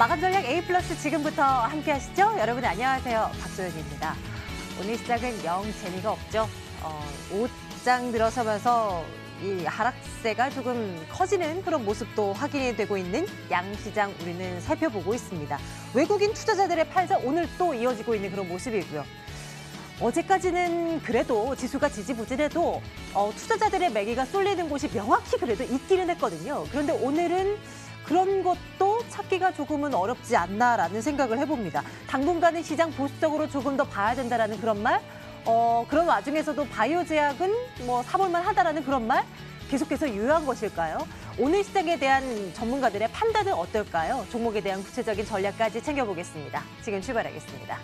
마감 전략 A+ 지금부터 함께 하시죠. 여러분 안녕하세요. 박소연입니다. 오늘 시작은 영 재미가 없죠. 옷장 들어서면서 이 하락세가 조금 커지는 그런 모습도 확인이 되고 있는 양시장 우리는 살펴보고 있습니다. 외국인 투자자들의 팔자 오늘 또 이어지고 있는 그런 모습이고요. 어제까지는 그래도 지수가 지지부진해도 투자자들의 매기가 쏠리는 곳이 명확히 그래도 있기는 했거든요. 그런데 오늘은 그런 것도 찾기가 조금은 어렵지 않나라는 생각을 해봅니다. 당분간은 시장 보수적으로 조금 더 봐야 된다라는 그런 말, 그런 와중에서도 바이오 제약은 뭐 사볼만 하다라는 그런 말 계속해서 유효한 것일까요? 오늘 시장에 대한 전문가들의 판단은 어떨까요? 종목에 대한 구체적인 전략까지 챙겨보겠습니다. 지금 출발하겠습니다.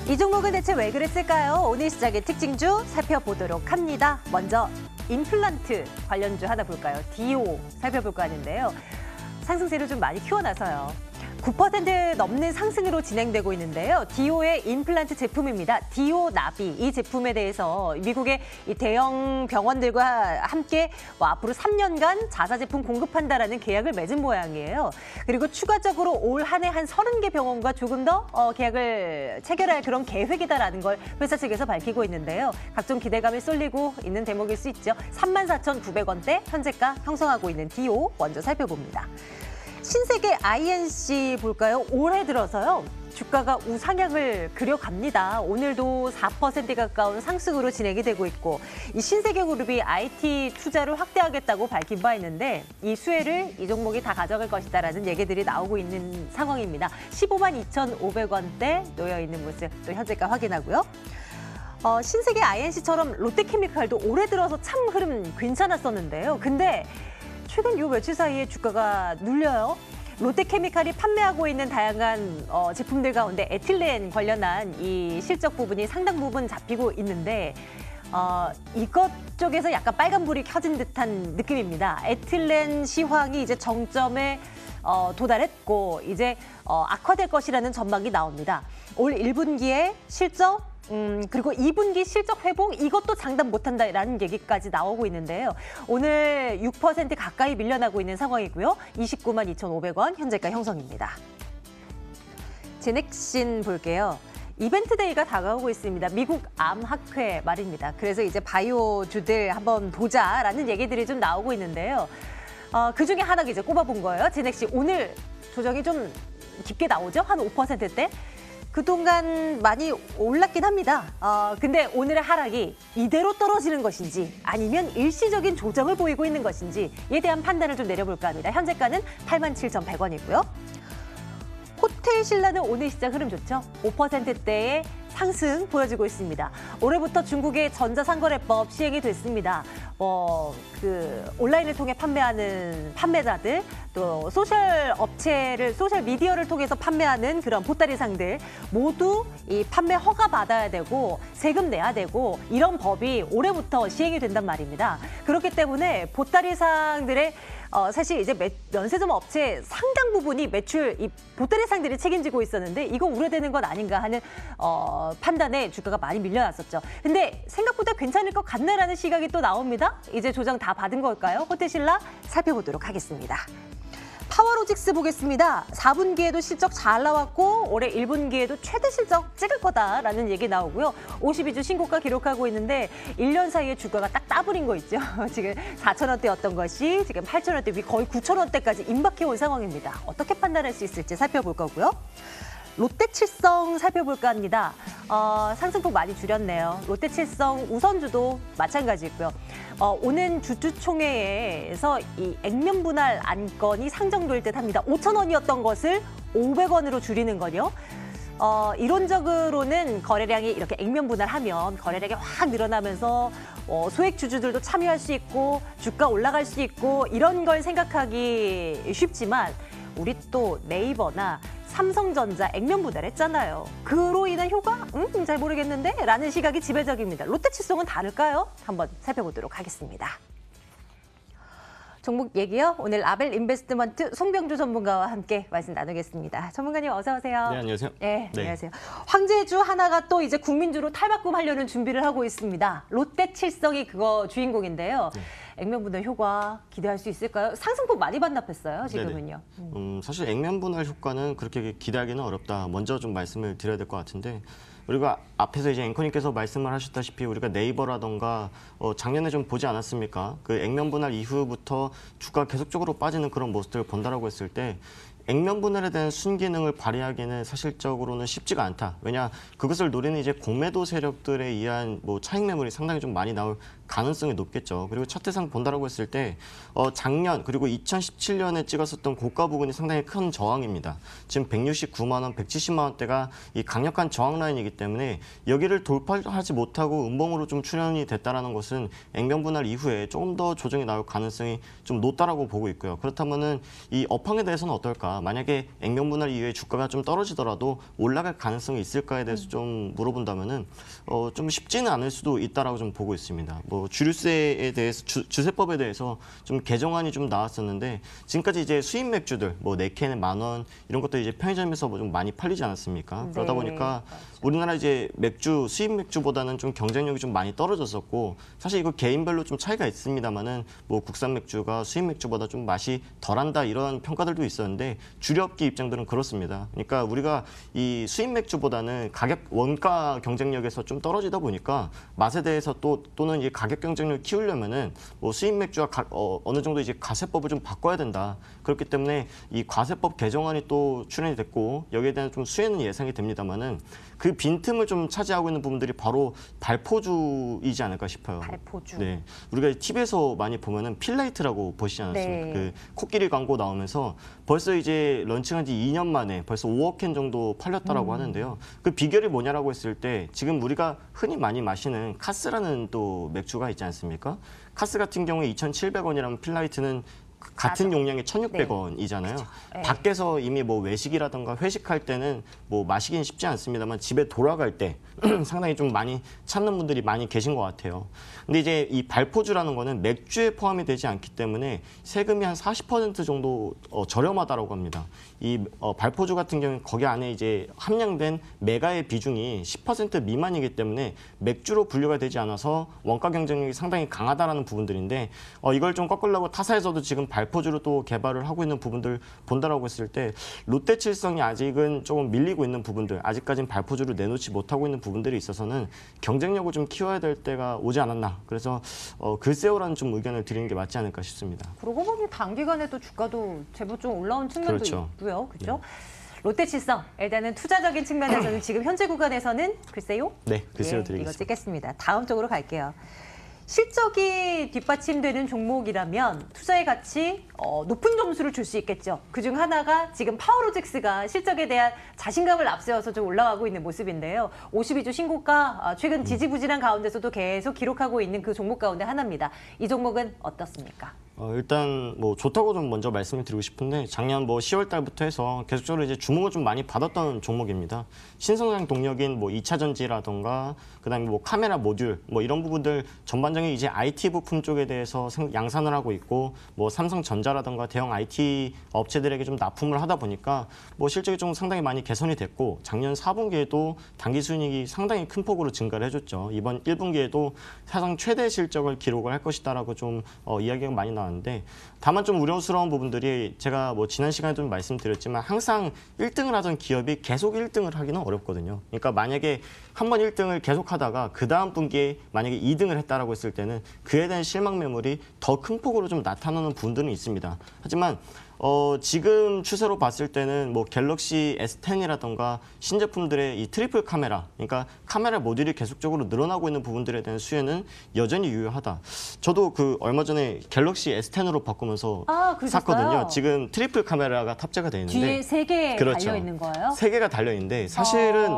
이 종목은 대체 왜 그랬을까요? 오늘 시작의 특징주 살펴보도록 합니다. 먼저 임플란트 관련주 하나 볼까요? 디오 살펴볼까 하는데요. 상승세를 좀 많이 키워놔서요. 9% 넘는 상승으로 진행되고 있는데요. 디오의 임플란트 제품입니다. 디오 나비 이 제품에 대해서 미국의 이 대형 병원들과 함께 앞으로 3년간 자사 제품 공급한다라는 계약을 맺은 모양이에요. 그리고 추가적으로 올 한 해 한 30개 병원과 조금 더 계약을 체결할 그런 계획이다라는 걸 회사 측에서 밝히고 있는데요. 각종 기대감이 쏠리고 있는 대목일 수 있죠. 34,900원대 현재가 형성하고 있는 디오 먼저 살펴봅니다. 신세계 INC 볼까요? 올해 들어서요. 주가가 우상향을 그려갑니다. 오늘도 4% 가까운 상승으로 진행이 되고 있고 이 신세계그룹이 IT 투자를 확대하겠다고 밝힌 바 있는데 이 수혜를 이 종목이 다 가져갈 것이다라는 얘기들이 나오고 있는 상황입니다. 152,500원대 놓여 있는 모습 또 현재가 확인하고요. 신세계 INC처럼 롯데케미칼도 올해 들어서 참 흐름 괜찮았었는데요. 근데 최근 요 며칠 사이에 주가가 눌려요. 롯데케미칼이 판매하고 있는 다양한 제품들 가운데 에틸렌 관련한 이 실적 부분이 상당 부분 잡히고 있는데 이것 쪽에서 약간 빨간불이 켜진 듯한 느낌입니다. 에틸렌 시황이 이제 정점에 도달했고 이제 악화될 것이라는 전망이 나옵니다. 올 1분기에 실적 그리고 2분기 실적 회복 이것도 장담 못한다라는 얘기까지 나오고 있는데요. 오늘 6% 가까이 밀려나고 있는 상황이고요. 292,500원 현재가 형성입니다. 제넥신 볼게요. 이벤트 데이가 다가오고 있습니다. 미국 암학회 말입니다. 그래서 이제 바이오주들 한번 보자라는 얘기들이 좀 나오고 있는데요. 그중에 하나 이제 꼽아본 거예요. 제넥신 오늘 조정이 좀 깊게 나오죠. 한 5%대. 그동안 많이 올랐긴 합니다. 근데 오늘의 하락이 이대로 떨어지는 것인지 아니면 일시적인 조정을 보이고 있는 것인지에 대한 판단을 좀 내려볼까 합니다. 현재가는 87,100원이고요. 호텔신라는 오늘 시장 흐름 좋죠? 5%대의 상승 보여지고 있습니다. 올해부터 중국의 전자상거래법 시행이 됐습니다. 온라인을 통해 판매하는 판매자들, 또 소셜 미디어를 통해서 판매하는 그런 보따리상들 모두 이 판매 허가 받아야 되고 세금 내야 되고 이런 법이 올해부터 시행이 된단 말입니다. 그렇기 때문에 보따리상들의 사실 이제 면세점 업체 상당 부분이 매출 이 보따리상들이 책임지고 있었는데 이거 우려되는 건 아닌가 하는 판단에 주가가 많이 밀려났었죠. 근데 생각보다 괜찮을 것 같네라는 시각이 또 나옵니다. 이제 조정 다 받은 걸까요? 호텔신라 살펴보도록 하겠습니다. 파워로직스 보겠습니다. 4분기에도 실적 잘 나왔고 올해 1분기에도 최대 실적 찍을 거다라는 얘기 나오고요. 52주 신고가 기록하고 있는데 1년 사이에 주가가 딱 따블인 거 있죠. 지금 4,000원대였던 것이 지금 8,000원대 거의 9,000원대까지 임박해 온 상황입니다. 어떻게 판단할 수 있을지 살펴볼 거고요. 롯데칠성 살펴볼까 합니다. 상승폭 많이 줄였네요. 롯데칠성 우선주도 마찬가지고요. 오는 주주총회에서 이 액면 분할 안건이 상정될 듯 합니다. 5,000원이었던 것을 500원으로 줄이는 거요. 이론적으로는 거래량이 이렇게 액면 분할하면 거래량이 확 늘어나면서 소액 주주들도 참여할 수 있고 주가 올라갈 수 있고 이런 걸 생각하기 쉽지만 우리 또 네이버나 삼성전자 액면 분할했잖아요. 그로 인한 효과? 잘 모르겠는데? 라는 시각이 지배적입니다. 롯데칠성은 다를까요? 한번 살펴보도록 하겠습니다. 종목 얘기요. 오늘 라벨 인베스트먼트 송병주 전문가와 함께 말씀 나누겠습니다. 전문가님 어서 오세요. 네, 안녕하세요. 네, 안녕하세요. 황제주 하나가 또 이제 국민주로 탈바꿈하려는 준비를 하고 있습니다. 롯데칠성이 그거 주인공인데요. 네. 액면 분할 효과 기대할 수 있을까요? 상승폭 많이 반납했어요, 지금은요. 사실 액면 분할 효과는 그렇게 기대하기는 어렵다. 먼저 좀 말씀을 드려야 될 것 같은데 우리가 앞에서 이제 앵커님께서 말씀을 하셨다시피 우리가 네이버라던가 작년에 좀 보지 않았습니까? 그 액면 분할 이후부터 주가 계속적으로 빠지는 그런 모습들을 본다라고 했을 때 액면 분할에 대한 순기능을 발휘하기는 사실적으로는 쉽지가 않다. 왜냐 그것을 노리는 이제 공매도 세력들에 의한 차익 매물이 상당히 좀 많이 나올 가능성이 높겠죠. 그리고 차트상 본다라고 했을 때 작년 그리고 2017년에 찍었었던 고가 부근이 상당히 큰 저항입니다. 지금 169만 원, 170만 원대가 이 강력한 저항 라인이기 때문에 여기를 돌파하지 못하고 음봉으로 좀 출현이 됐다라는 것은 액면 분할 이후에 조금 더 조정이 나올 가능성이 좀 높다라고 보고 있고요. 그렇다면은 이 업황에 대해서는 어떨까? 만약에 액면 분할 이후에 주가가 좀 떨어지더라도 올라갈 가능성이 있을까에 대해서 좀 물어본다면은 좀 쉽지는 않을 수도 있다라고 좀 보고 있습니다. 주류세에 대해서 주세법에 대해서 좀 개정안이 좀 나왔었는데 지금까지 이제 수입 맥주들 네 캔에 10,000원 이런 것도 이제 편의점에서 좀 많이 팔리지 않았습니까? 네. 그러다 보니까 우리나라 이제 맥주 수입 맥주보다는 좀 경쟁력이 좀 많이 떨어졌었고 사실 이거 개인별로 좀 차이가 있습니다만은 국산 맥주가 수입 맥주보다 좀 맛이 덜한다 이런 평가들도 있었는데 주류업계 입장들은 그렇습니다. 그러니까 우리가 이 수입 맥주보다는 가격 원가 경쟁력에서 좀 떨어지다 보니까 맛에 대해서 또는 이 가격 경쟁력을 키우려면은 수입 맥주와 어느 정도 이제 과세법을 좀 바꿔야 된다. 그렇기 때문에 이 과세법 개정안이 또 출연이 됐고 여기에 대한 좀 수혜는 예상이 됩니다만은 그 빈틈을 좀 차지하고 있는 부분들이 바로 발포주이지 않을까 싶어요. 발포주. 네, 우리가 TV에서 많이 보면은 필라이트라고 보시지 않았습니까? 네. 그 코끼리 광고 나오면서 벌써 이제 런칭한 지 2년 만에 벌써 5억 캔 정도 팔렸다라고 하는데요. 그 비결이 뭐냐라고 했을 때 지금 우리가 흔히 많이 마시는 카스라는 또 맥주가 있지 않습니까? 카스 같은 경우에 2,700원이라면 필라이트는 같은 용량이 1,600원이잖아요. 네. 밖에서 이미 외식이라든가 회식할 때는 마시긴 쉽지 않습니다만 집에 돌아갈 때 상당히 좀 많이 찾는 분들이 많이 계신 것 같아요. 근데 이제 이 발포주라는 거는 맥주에 포함이 되지 않기 때문에 세금이 한 40% 정도 저렴하다라고 합니다. 이 발포주 같은 경우는 거기 안에 이제 함량된 메가의 비중이 10% 미만이기 때문에 맥주로 분류가 되지 않아서 원가 경쟁력이 상당히 강하다라는 부분들인데 이걸 좀 꺾으려고 타사에서도 지금 발포주로 또 개발을 하고 있는 부분들 본다라고 했을 때 롯데칠성이 아직은 조금 밀리고 있는 부분들, 아직까지는 발포주를 내놓지 못하고 있는 부분들이 있어서는 경쟁력을 좀 키워야 될 때가 오지 않았나. 그래서 글쎄요라는 좀 의견을 드리는 게 맞지 않을까 싶습니다. 그러고 보니 단기간에도 주가도 제법 좀 올라온 측면도 그렇죠. 있고요. 그렇죠? 롯데칠성, 일단은 투자적인 측면에서는 지금 현재 구간에서는 글쎄요? 네, 글쎄요 이거 드리겠습니다. 찍겠습니다. 다음 쪽으로 갈게요. 실적이 뒷받침되는 종목이라면 투자의 가치 높은 점수를 줄 수 있겠죠. 그중 하나가 지금 파워로직스가 실적에 대한 자신감을 앞세워서 좀 올라가고 있는 모습인데요. 52주 신고가 최근 지지부진한 가운데서도 계속 기록하고 있는 그 종목 가운데 하나입니다. 이 종목은 어떻습니까? 일단 좋다고 좀 먼저 말씀을 드리고 싶은데 작년 10월 달부터 해서 계속적으로 이제 주목을 좀 많이 받았던 종목입니다. 신성장 동력인 2차 전지라던가 그다음에 카메라 모듈 이런 부분들 전반적인 이제 IT 부품 쪽에 대해서 양산을 하고 있고 삼성전자라던가 대형 IT 업체들에게 좀 납품을 하다 보니까 실적이 좀 상당히 많이 개선이 됐고 작년 4분기에도 당기 순이익이 상당히 큰 폭으로 증가를 해줬죠. 이번 1분기에도 사상 최대 실적을 기록을 할 것이다라고 좀 이야기가 많이 나왔는데 다만 좀 우려스러운 부분들이 제가 지난 시간에 좀 말씀드렸지만 항상 1등을 하던 기업이 계속 1등을 하기는 어렵거든요. 그러니까 만약에 한 번 1등을 계속하다가 그 다음 분기에 만약에 2등을 했다라고 했을 때는 그에 대한 실망 매물이 더 큰 폭으로 좀 나타나는 부분들은 있습니다. 하지만 지금 추세로 봤을 때는 뭐 갤럭시 S10이라던가 신제품들의 이 트리플 카메라, 그러니까 카메라 모듈이 계속적으로 늘어나고 있는 부분들에 대한 수혜는 여전히 유효하다. 저도 그 얼마 전에 갤럭시 S10으로 바꾸면서 그러셨어요? 샀거든요. 지금 트리플 카메라가 탑재가 돼 있는데 뒤에 3개 그렇죠. 달려 있는 거예요? 3개가 달려 있는데 사실은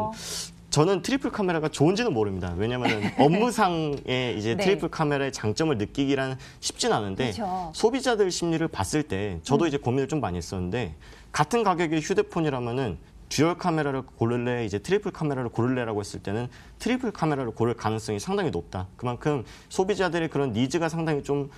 저는 트리플 카메라가 좋은지는 모릅니다. 왜냐하면 업무상의 이제 네. 트리플 카메라의 장점을 느끼기란 쉽진 않은데 그렇죠. 소비자들 심리를 봤을 때 저도 이제 고민을 좀 많이 했었는데 같은 가격의 휴대폰이라면은 듀얼 카메라를 고를래, 이제 트리플 카메라를 고를래라고 했을 때는 트리플 카메라를 고를 가능성이 상당히 높다. 그만큼 소비자들의 그런 니즈가 상당히 좀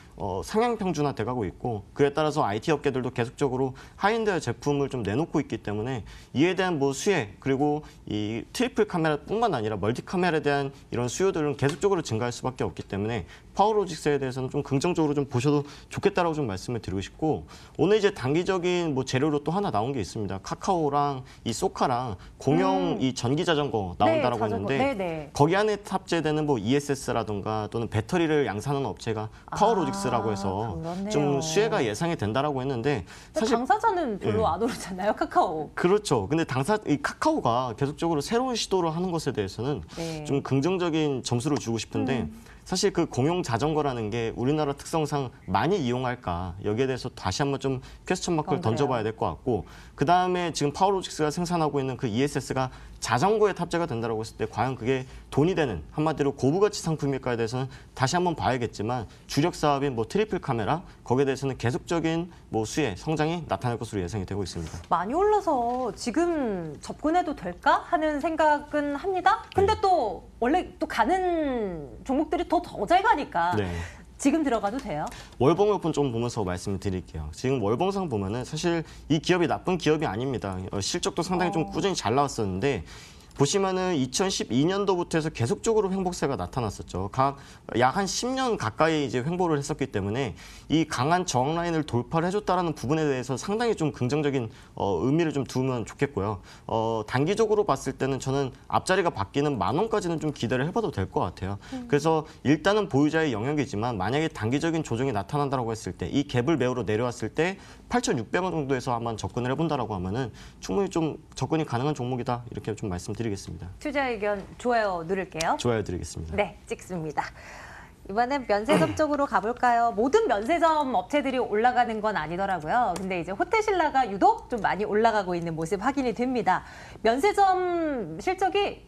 상향 평준화돼 가고 있고 그에 따라서 IT 업계들도 계속적으로 하이엔드 제품을 좀 내놓고 있기 때문에 이에 대한 뭐 수혜 그리고 이 트리플 카메라뿐만 아니라 멀티 카메라에 대한 이런 수요들은 계속적으로 증가할 수밖에 없기 때문에 파워로직스에 대해서는 좀 긍정적으로 좀 보셔도 좋겠다라고 좀 말씀을 드리고 싶고 오늘 이제 단기적인 뭐 재료로 또 하나 나온 게 있습니다. 카카오랑 이 소카랑 공용 이 전기 자전거 나온다라고 자전거. 했는데 네네. 거기 안에 탑재되는 뭐 ESS라든가 또는 배터리를 양산하는 업체가 파워로직스라고 해서 그렇네요. 좀 수혜가 예상이 된다라고 했는데 사실 당사자는 별로 예. 안 오르잖아요, 카카오. 그렇죠. 근데 이 카카오가 계속적으로 새로운 시도를 하는 것에 대해서는 네. 좀 긍정적인 점수를 주고 싶은데 사실 그 공용 자전거라는 게 우리나라 특성상 많이 이용할까 여기에 대해서 다시 한번 좀 퀘스천 마크를 던져봐야 될 것 같고 그 다음에 지금 파워로직스가 생산하고 있는 그 ESS가 자전거에 탑재가 된다고 했을 때 과연 그게 돈이 되는 한마디로 고부가치 상품일까에 대해서는 다시 한번 봐야겠지만 주력 사업인 뭐 트리플 카메라 거기에 대해서는 계속적인 뭐 수혜 성장이 나타날 것으로 예상이 되고 있습니다. 많이 올라서 지금 접근해도 될까 하는 생각은 합니다. 근데 또 원래 또 가는 종목들이 더 잘 가니까 네. 지금 들어가도 돼요? 월봉역분 좀 보면서 말씀을 드릴게요. 지금 월봉상 보면은 사실 이 기업이 나쁜 기업이 아닙니다. 실적도 상당히 좀 꾸준히 잘 나왔었는데 보시면은 2012년도부터 해서 계속적으로 횡보세가 나타났었죠. 약 한 10년 가까이 이제 횡보를 했었기 때문에 이 강한 저항 라인을 돌파를 해줬다라는 부분에 대해서 상당히 좀 긍정적인 의미를 좀 두면 좋겠고요. 단기적으로 봤을 때는 저는 앞자리가 바뀌는 10,000원까지는 좀 기대를 해봐도 될 것 같아요. 그래서 일단은 보유자의 영역이지만 만약에 단기적인 조정이 나타난다고 했을 때 이 갭을 메우러 내려왔을 때 8,600원 정도에서 한번 접근을 해본다라고 하면은 충분히 좀 접근이 가능한 종목이다 이렇게 좀 말씀드리겠습니다. 투자 의견 좋아요 누를게요. 좋아요 드리겠습니다. 네, 찍습니다. 이번엔 면세점 쪽으로 가볼까요? 모든 면세점 업체들이 올라가는 건 아니더라고요. 근데 이제 호텔신라가 유독 좀 많이 올라가고 있는 모습 확인이 됩니다. 면세점 실적이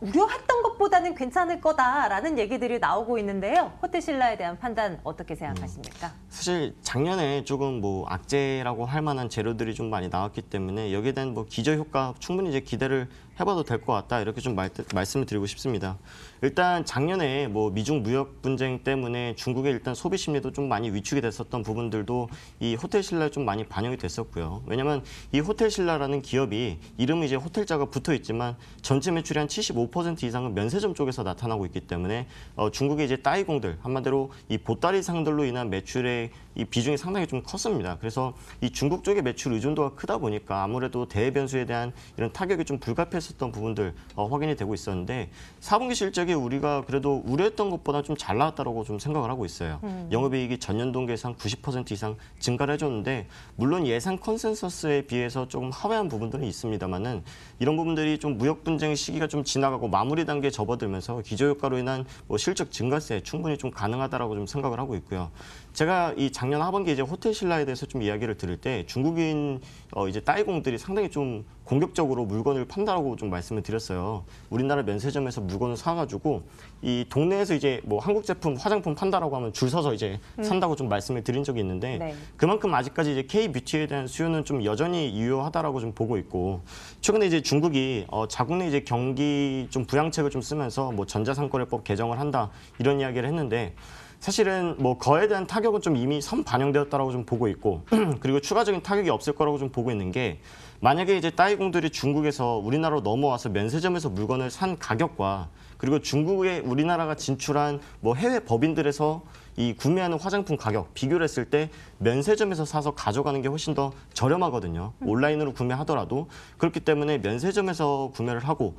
우려했던 것보다는 괜찮을 거다라는 얘기들이 나오고 있는데요. 호텔신라에 대한 판단 어떻게 생각하십니까? 사실 작년에 조금 뭐 악재라고 할 만한 재료들이 좀 많이 나왔기 때문에 여기에 대한 뭐 기저 효과 충분히 이제 기대를 해봐도 될 것 같다 이렇게 좀 말씀을 드리고 싶습니다. 일단 작년에 뭐 미중 무역 분쟁 때문에 중국의 일단 소비 심리도 좀 많이 위축이 됐었던 부분들도 이 호텔신라에 좀 많이 반영이 됐었고요. 왜냐하면 이 호텔신라라는 기업이 이름이 이제 호텔자가 붙어 있지만 전체 매출의 한 75% 이상은 면세점 쪽에서 나타나고 있기 때문에 중국의 이제 따이공들 한마디로 이 보따리 상들로 인한 매출의 이 비중이 상당히 좀 컸습니다. 그래서 이 중국 쪽의 매출 의존도가 크다 보니까 아무래도 대외 변수에 대한 이런 타격이 좀 불가피했었던 부분들 확인이 되고 있었는데 4분기 실적이 우리가 그래도 우려했던 것보다 좀 잘 나왔다고 좀 생각을 하고 있어요. 영업이익이 전년 동기에서 한 90% 이상 증가를 해줬는데 물론 예상 컨센서스에 비해서 조금 하회한 부분들은 있습니다만은 이런 부분들이 좀 무역 분쟁 시기가 좀 지나가고 마무리 단계에 접어들면서 기저효과로 인한 뭐 실적 증가세 충분히 좀 가능하다라고 좀 생각을 하고 있고요. 제가 이 작년 하반기 이제 호텔신라에 대해서 좀 이야기를 들을 때 중국인 이제 따이공들이 상당히 좀 공격적으로 물건을 판다라고 좀 말씀을 드렸어요. 우리나라 면세점에서 물건을 사가지고 이 동네에서 이제 뭐 한국 제품 화장품 판다라고 하면 줄 서서 이제 산다고 좀 말씀을 드린 적이 있는데 네. 그만큼 아직까지 이제 K-뷰티에 대한 수요는 좀 여전히 유효하다라고 좀 보고 있고 최근에 이제 중국이 자국 내 이제 경기 좀 부양책을 좀 쓰면서 뭐 전자상거래법 개정을 한다 이런 이야기를 했는데 사실은 뭐 거에 대한 타격은 좀 이미 선 반영되었다라고 좀 보고 있고 그리고 추가적인 타격이 없을 거라고 좀 보고 있는 게 만약에 이제 따이공들이 중국에서 우리나라로 넘어와서 면세점에서 물건을 산 가격과 그리고 중국에 우리나라가 진출한 뭐 해외 법인들에서 이 구매하는 화장품 가격 비교를 했을 때 면세점에서 사서 가져가는 게 훨씬 더 저렴하거든요. 온라인으로 구매하더라도. 그렇기 때문에 면세점에서 구매를 하고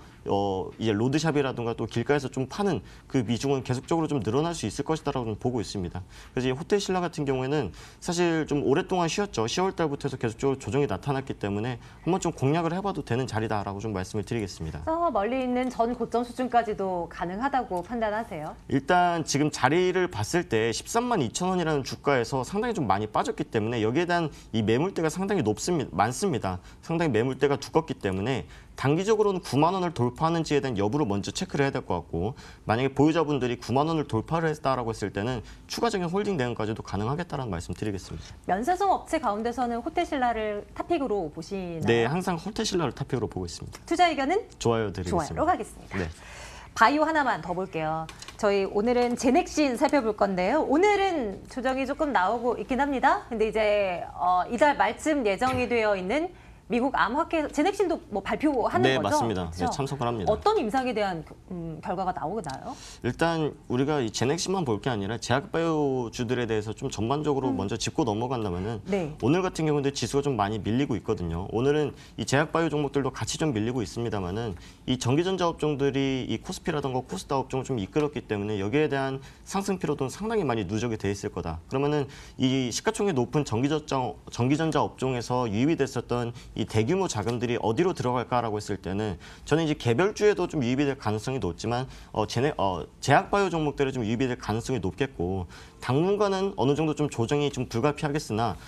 이제 로드샵이라든가 또 길가에서 좀 파는 그 비중은 계속적으로 좀 늘어날 수 있을 것이다라고 좀 보고 있습니다. 그래서 이 호텔 신라 같은 경우에는 사실 좀 오랫동안 쉬었죠. 10월 달부터 해서 계속적으로 조정이 나타났기 때문에 한번 좀 공략을 해봐도 되는 자리다라고 좀 말씀을 드리겠습니다. 저 멀리 있는 전 고점 수준까지도 가능하다고 판단하세요? 일단 지금 자리를 봤을 때 13만 2천 원이라는 주가에서 상당히 좀 많이 빠졌기 때문에 여기에 대한 이 매물대가 상당히 많습니다. 상당히 매물대가 두껍기 때문에 단기적으로는 9만 원을 돌파하는지에 대한 여부를 먼저 체크를 해야 될 것 같고 만약에 보유자분들이 9만 원을 돌파를 했다라고 했을 때는 추가적인 홀딩 대응까지도 가능하겠다는 말씀 드리겠습니다. 면세점 업체 가운데서는 호텔 신라를 탑픽으로 보시나요? 네, 항상 호텔 신라를 탑픽으로 보고 있습니다. 투자 의견은? 좋아요 드리겠습니다. 좋아요로 가겠습니다. 네. 바이오 하나만 더 볼게요. 저희 오늘은 제넥신 살펴볼 건데요. 오늘은 조정이 조금 나오고 있긴 합니다. 근데 이제 이달 말쯤 예정이 되어 있는 미국 암 확해 제넥신도 뭐 발표하는 네, 거죠? 맞습니다. 그렇죠? 네, 참석을 합니다. 어떤 임상에 대한 결과가 나오나요? 일단 우리가 이 제넥신만 볼 게 아니라 제약바이오주들에 대해서 좀 전반적으로 먼저 짚고 넘어간다면은 네. 오늘 같은 경우는 지수가 좀 많이 밀리고 있거든요. 오늘은 이 제약바이오 종목들도 같이 좀 밀리고 있습니다만은 이 전기전자 업종들이 이 코스피라든가 코스닥 업종을 좀 이끌었기 때문에 여기에 대한 상승 피로도는 상당히 많이 누적이 돼 있을 거다. 그러면은 이 시가총액 높은 전기전자 업종에서 유입이 됐었던 이 대규모 자금들이 어디로 들어갈까라고 했을 때는 저는 이제 개별주에도 좀 유입이 될 가능성이 높지만 제약바이오 종목들에 좀 유입이 될 가능성이 높겠고 당분간은 어느 정도 좀 조정이 좀 불가피하겠으나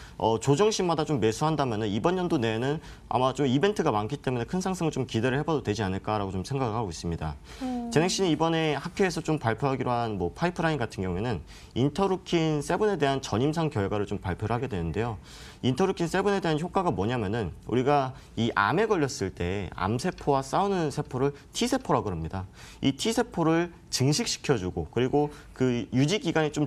조정시마다 좀 매수한다면은 이번 연도 내에는 아마 좀 이벤트가 많기 때문에 큰 상승을 좀 기대를 해봐도 되지 않을까라고 좀 생각을 하고 있습니다. 제넥신이 이번에 학회에서 좀 발표하기로 한 뭐 파이프라인 같은 경우에는 인터루킨 7에 대한 전임상 결과를 좀 발표를 하게 되는데요. 인터루킨 7에 대한 효과가 뭐냐면은 우리가 이 암에 걸렸을 때 암세포와 싸우는 세포를 T세포라고 합니다. 이 T세포를 증식시켜주고 그리고 그 유지 기간이 좀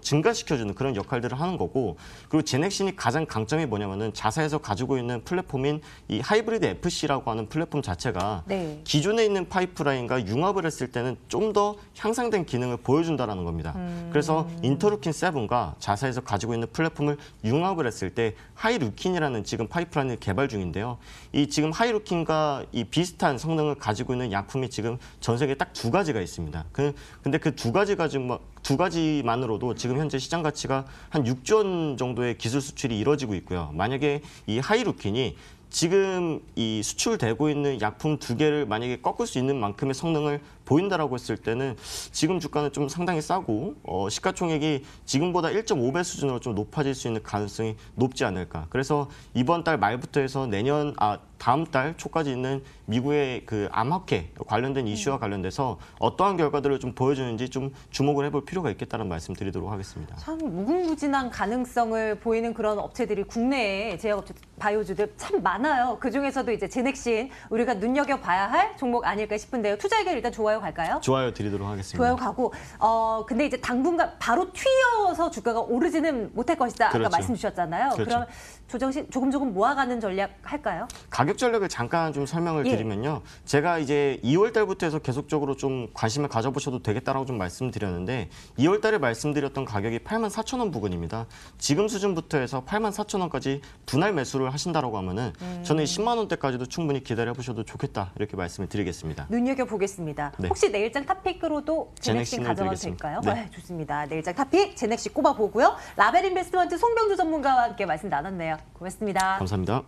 증가시켜주는 그런 역할들을 하는 거고 그리고 제넥신이 가장 강점이 뭐냐면은 자사에서 가지고 있는 플랫폼인 이 하이브리드 FC라고 하는 플랫폼 자체가 네. 기존에 있는 파이프라인과 융합을 했을 때는 좀 더 향상된 기능을 보여준다는 겁니다. 그래서 인터루킨 7과 자사에서 가지고 있는 플랫폼을 융합을 했을 때 하이루킨이라는 지금 파이프라인을 개발 중인데요. 이 지금 하이루킨과 이 비슷한 성능을 가지고 있는 약품이 지금 전 세계에 딱 2가지가 있습니다. 근데 그 두 가지만으로도 지금 현재 시장 가치가 한 6조 원 정도의 기술 수출이 이뤄지고 있고요. 만약에 이 하이루킨이 지금 이 수출되고 있는 약품 2개를 만약에 꺾을 수 있는 만큼의 성능을 보인다라고 했을 때는 지금 주가는 좀 상당히 싸고 시가총액이 지금보다 1.5배 수준으로 좀 높아질 수 있는 가능성이 높지 않을까. 그래서 이번 달 말부터 해서 다음 달 초까지 있는 미국의 그 암학회 관련된 이슈와 관련돼서 어떠한 결과들을 좀 보여주는지 좀 주목을 해볼 필요가 있겠다는 말씀 드리도록 하겠습니다. 참 무궁무진한 가능성을 보이는 그런 업체들이 국내에 제약업체 바이오주들 참 많아요. 그중에서도 이제 제넥신 우리가 눈여겨봐야 할 종목 아닐까 싶은데요. 투자 의견 일단 좋아요 갈까요? 좋아요 드리도록 하겠습니다. 좋아요 가고 근데 이제 당분간 바로 튀어서 주가가 오르지는 못할 것이다. 그렇죠. 아까 말씀 주셨잖아요. 그렇죠. 그럼 조정시 조금 모아가는 전략 할까요? 가격 전략을 잠깐 좀 설명을 드리면요. 제가 이제 2월 달부터 해서 계속적으로 좀 관심을 가져보셔도 되겠다라고 좀 말씀드렸는데 2월 달에 말씀드렸던 가격이 84,000원 부근입니다. 지금 수준부터 해서 84,000원까지 분할 매수를 하신다라고 하면은 저는 10만 원대까지도 충분히 기다려 보셔도 좋겠다 이렇게 말씀을 드리겠습니다. 눈여겨보겠습니다. 네. 혹시 내일장 탑픽으로도 제넥신 제넥신을 가져가도 드리겠습니다. 될까요? 네. 좋습니다. 내일장 탑픽 제넥신 꼽아보고요. 라벨 인베스트먼트 송병주 전문가와 함께 말씀 나눴네요. 고맙습니다. 감사합니다.